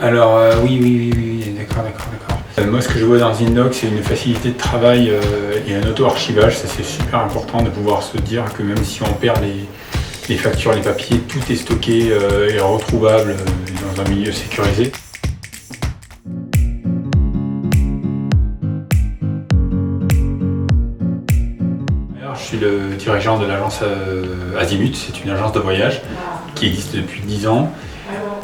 Oui, d'accord. Moi, ce que je vois dans Zindoc, c'est une facilité de travail et un auto-archivage. Ça, c'est super important de pouvoir se dire que même si on perd les factures, les papiers, tout est stocké et retrouvable dans un milieu sécurisé. Alors, je suis le dirigeant de l'agence Azimut. C'est une agence de voyage qui existe depuis 10 ans.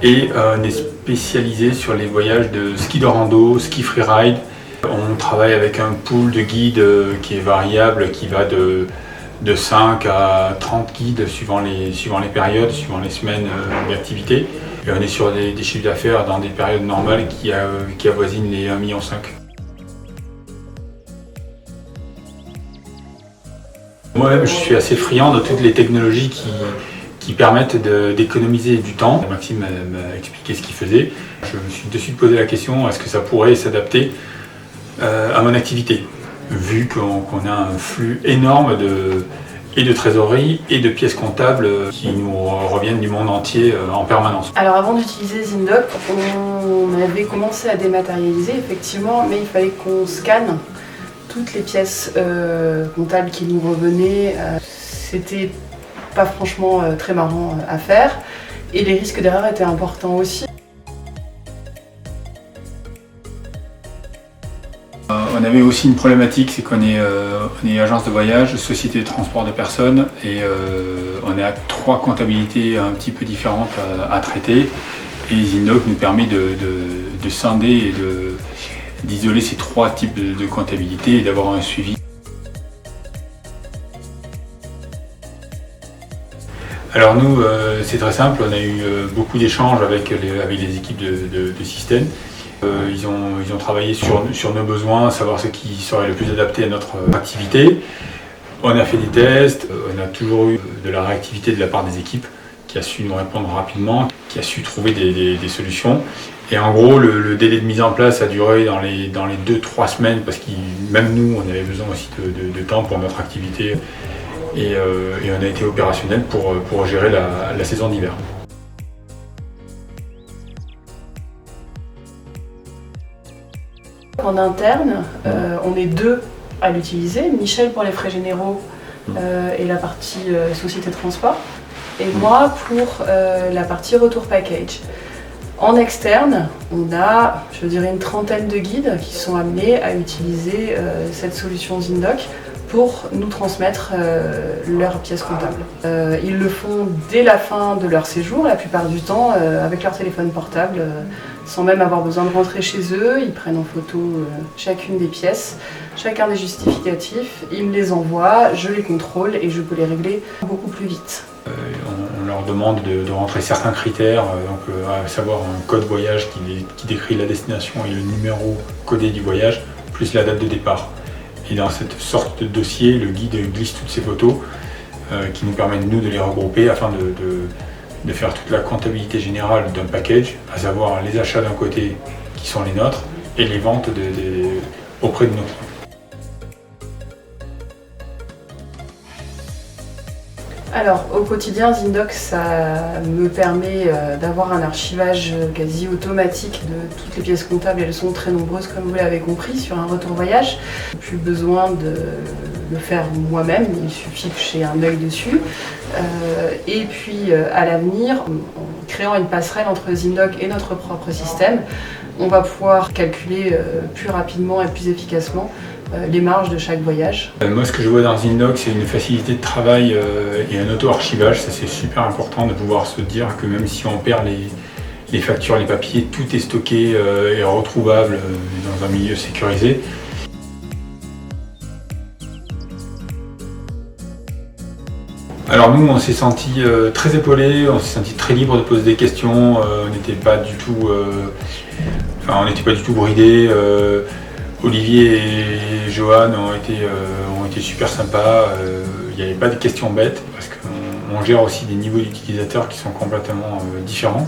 Et on est spécialisé sur les voyages de ski de rando, ski freeride. On travaille avec un pool de guides qui est variable, qui va de 5 à 30 guides suivant les périodes, suivant les semaines d'activité. Et on est sur des chiffres d'affaires dans des périodes normales qui avoisinent les 1,5 million. Moi-même, je suis assez friand de toutes les technologies qui permettent d'économiser du temps. Maxime m'a expliqué ce qu'il faisait. Je me suis de suite posé la question, est-ce que ça pourrait s'adapter à mon activité, vu qu'on a un flux énorme de trésorerie et de pièces comptables qui nous reviennent du monde entier en permanence. Alors avant d'utiliser Zindoc, on avait commencé à dématérialiser effectivement, mais il fallait qu'on scanne toutes les pièces comptables qui nous revenaient. C'était pas franchement très marrant à faire et les risques d'erreur étaient importants aussi. On avait aussi une problématique, c'est qu'on est agence de voyage, société de transport de personnes et on est à 3 comptabilités un petit peu différentes à traiter et Zindoc nous permet de scinder et d'isoler ces 3 types de comptabilité et d'avoir un suivi. Alors nous, c'est très simple, on a eu beaucoup d'échanges avec les équipes de système. Ils ont travaillé sur nos besoins, savoir ce qui serait le plus adapté à notre activité. On a fait des tests, on a toujours eu de la réactivité de la part des équipes qui a su nous répondre rapidement, qui a su trouver des solutions. Et en gros, le délai de mise en place a duré dans les 2-3 semaines parce que même nous, on avait besoin aussi de temps pour notre activité. Et on a été opérationnel pour gérer la saison d'hiver. En interne, on est 2 à l'utiliser, Michel pour les frais généraux et la partie société de transport, et moi pour la partie retour package. En externe, on a, je dirais, une trentaine de guides qui sont amenés à utiliser cette solution Zindoc pour nous transmettre leurs pièces comptables. Ils le font dès la fin de leur séjour, la plupart du temps, avec leur téléphone portable, sans même avoir besoin de rentrer chez eux. Ils prennent en photo chacune des pièces, chacun des justificatifs, ils me les envoient, je les contrôle et je peux les régler beaucoup plus vite. On leur demande de rentrer certains critères, à savoir un code voyage qui décrit la destination et le numéro codé du voyage, plus la date de départ. Et dans cette sorte de dossier, le guide glisse toutes ces photos qui nous permettent nous de les regrouper afin de faire toute la comptabilité générale d'un package, à savoir les achats d'un côté qui sont les nôtres et les ventes auprès de nos clients. Alors au quotidien, Zindoc, ça me permet d'avoir un archivage quasi automatique de toutes les pièces comptables. Elles sont très nombreuses comme vous l'avez compris sur un retour voyage. Plus besoin de le faire moi-même, il suffit que j'ai un œil dessus. Et puis à l'avenir, en créant une passerelle entre Zindoc et notre propre système, on va pouvoir calculer plus rapidement et plus efficacement les marges de chaque voyage. Moi, ce que je vois dans Zindoc, c'est une facilité de travail et un auto-archivage. Ça, c'est super important de pouvoir se dire que même si on perd les factures, les papiers, tout est stocké et retrouvable dans un milieu sécurisé. Alors nous, on s'est senti très épaulés, on s'est senti très libre de poser des questions. On n'était pas du tout bridés. Olivier et Johan ont été super sympas, il n'y avait pas de questions bêtes parce qu'on gère aussi des niveaux d'utilisateurs qui sont complètement différents.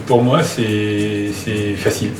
Pour moi, c'est facile.